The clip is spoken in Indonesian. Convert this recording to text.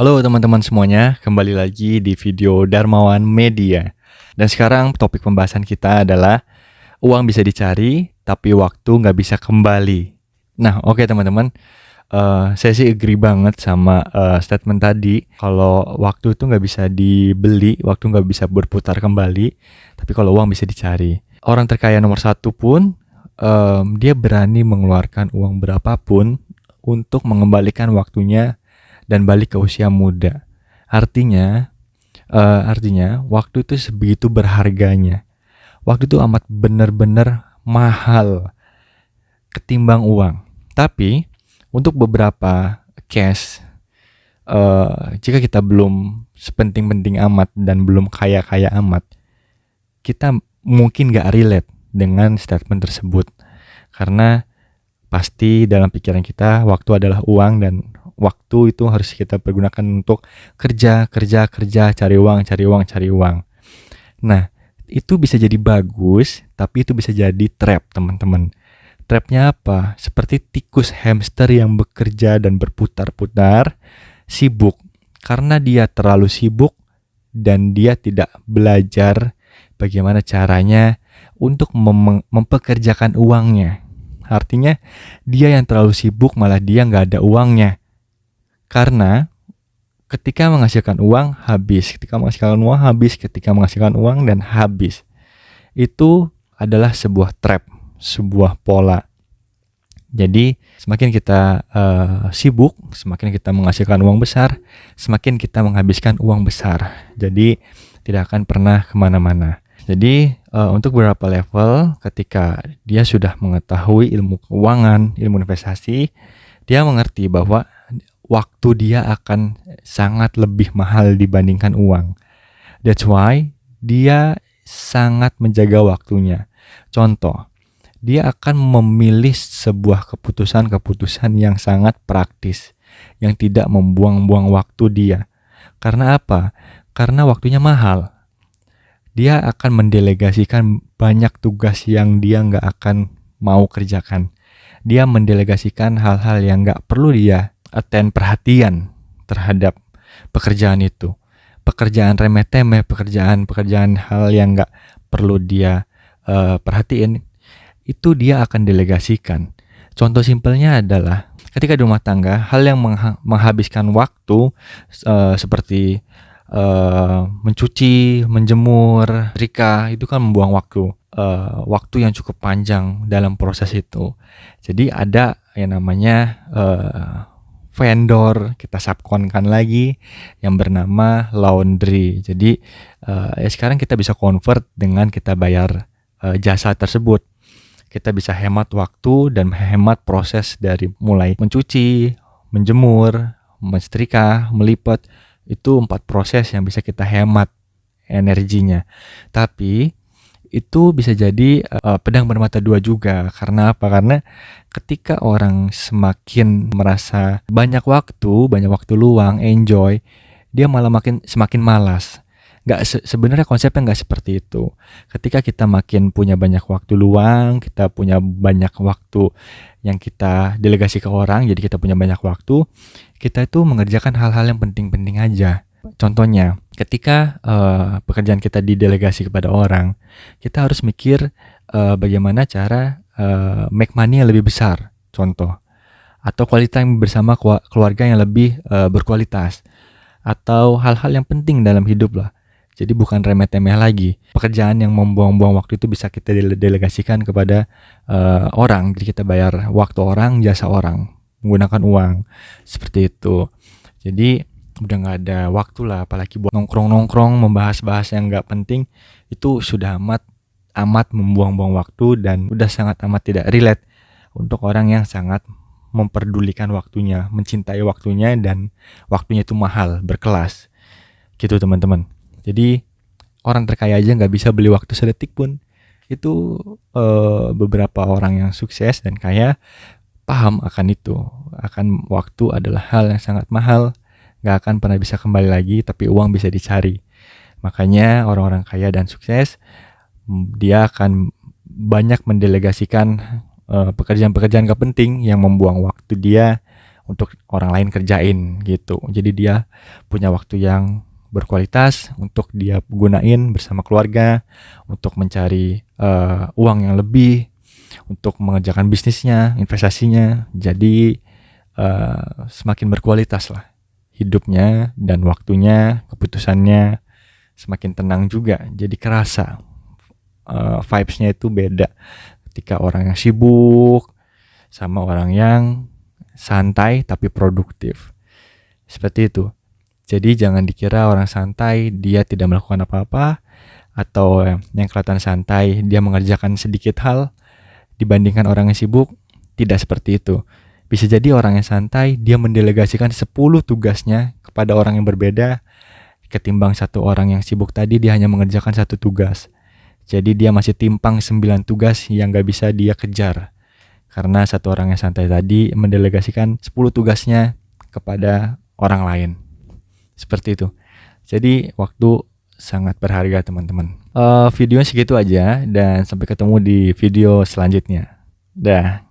Halo teman-teman semuanya, kembali lagi di video Darmawan Media. Dan sekarang topik pembahasan kita adalah uang bisa dicari, tapi waktu nggak bisa kembali. Nah, oke teman-teman, saya sih agree banget sama statement tadi. Kalau waktu itu nggak bisa dibeli, waktu nggak bisa berputar kembali, tapi kalau uang bisa dicari. Orang terkaya nomor satu pun, dia berani mengeluarkan uang berapapun untuk mengembalikan waktunya dan balik ke usia muda. Artinya waktu itu sebegitu berharganya. Waktu itu amat benar-benar mahal ketimbang uang. Tapi untuk beberapa case, jika kita belum sepenting-penting amat dan belum kaya-kaya amat, kita mungkin gak relate dengan statement tersebut. Karena pasti dalam pikiran kita waktu adalah uang dan waktu itu harus kita pergunakan untuk kerja, cari uang, cari uang, cari uang. Nah, itu bisa jadi bagus, tapi itu bisa jadi trap, teman-teman. Trapnya apa? Seperti tikus hamster yang bekerja dan berputar-putar, sibuk. Karena dia terlalu sibuk dan dia tidak belajar bagaimana caranya untuk mempekerjakan uangnya. Artinya dia yang terlalu sibuk malah dia nggak ada uangnya. Karena ketika menghasilkan uang habis, ketika menghasilkan uang dan habis. Itu adalah sebuah trap, sebuah pola. Jadi semakin kita sibuk, semakin kita menghasilkan uang besar, semakin kita menghabiskan uang besar. Jadi tidak akan pernah kemana-mana. Jadi untuk beberapa level, ketika dia sudah mengetahui ilmu keuangan, ilmu investasi, dia mengerti bahwa waktu dia akan sangat lebih mahal dibandingkan uang. That's why dia sangat menjaga waktunya. Contoh, dia akan memilih sebuah keputusan-keputusan yang sangat praktis, yang tidak membuang-buang waktu dia. Karena apa? Karena waktunya mahal. Dia akan mendelegasikan banyak tugas yang dia nggak akan mau kerjakan. Dia mendelegasikan hal-hal yang nggak perlu dia attend perhatian terhadap pekerjaan itu. Pekerjaan remeh-temeh, pekerjaan hal yang nggak perlu dia perhatiin, itu dia akan delegasikan. Contoh simpelnya adalah ketika di rumah tangga, hal yang menghabiskan waktu seperti mencuci, menjemur, setrika, itu kan membuang waktu. Waktu yang cukup panjang dalam proses itu. Jadi ada yang namanya vendor, kita subkonkan lagi yang bernama laundry. Jadi sekarang kita bisa convert dengan kita bayar jasa tersebut. Kita bisa hemat waktu dan hemat proses dari mulai mencuci, menjemur, mensetrika, melipat. Itu 4 proses yang bisa kita hemat energinya. Tapi itu bisa jadi pedang bermata dua juga. Karena apa? Karena ketika orang semakin merasa banyak waktu luang, enjoy, dia malah semakin malas. Sebenarnya konsepnya nggak seperti itu. Ketika kita makin punya banyak waktu luang, kita punya banyak waktu yang kita delegasi ke orang, jadi kita punya banyak waktu, kita itu mengerjakan hal-hal yang penting-penting aja. Contohnya, ketika pekerjaan kita didelegasi kepada orang, kita harus mikir bagaimana cara make money yang lebih besar, contoh. Atau quality time bersama keluarga yang lebih berkualitas. Atau hal-hal yang penting dalam hidup lah. Jadi bukan remeh-temeh lagi. Pekerjaan yang membuang-buang waktu itu bisa kita delegasikan kepada orang. Jadi kita bayar waktu orang, jasa orang, menggunakan uang. Seperti itu. Jadi udah gak ada waktu lah, apalagi buat nongkrong-nongkrong, membahas-bahas yang gak penting. Itu sudah amat membuang-buang waktu dan udah sangat amat tidak relate untuk orang yang sangat memperdulikan waktunya, mencintai waktunya, dan waktunya itu mahal, berkelas. Gitu teman-teman. Jadi orang terkaya aja gak bisa beli waktu sedetik pun. Itu beberapa orang yang sukses dan kaya paham akan itu. Akan waktu adalah hal yang sangat mahal, gak akan pernah bisa kembali lagi, tapi uang bisa dicari. Makanya orang-orang kaya dan sukses, dia akan banyak mendelegasikan pekerjaan-pekerjaan gak penting yang membuang waktu dia untuk orang lain kerjain gitu. Jadi dia punya waktu yang berkualitas untuk dia gunain bersama keluarga, untuk mencari uang yang lebih, untuk mengerjakan bisnisnya, investasinya. Jadi semakin berkualitas lah hidupnya dan waktunya, keputusannya semakin tenang juga. Jadi kerasa vibes-nya itu beda ketika orang yang sibuk sama orang yang santai tapi produktif. Seperti itu. Jadi jangan dikira orang santai dia tidak melakukan apa-apa, atau yang kelihatan santai dia mengerjakan sedikit hal dibandingkan orang yang sibuk. Tidak seperti itu. Bisa jadi orang yang santai dia mendelegasikan 10 tugasnya kepada orang yang berbeda, ketimbang satu orang yang sibuk tadi dia hanya mengerjakan satu tugas. Jadi dia masih timpang 9 tugas yang gak bisa dia kejar. Karena satu orang yang santai tadi mendelegasikan 10 tugasnya kepada orang lain. Seperti itu. Jadi waktu sangat berharga teman-teman. Videonya segitu aja dan sampai ketemu di video selanjutnya. Dah.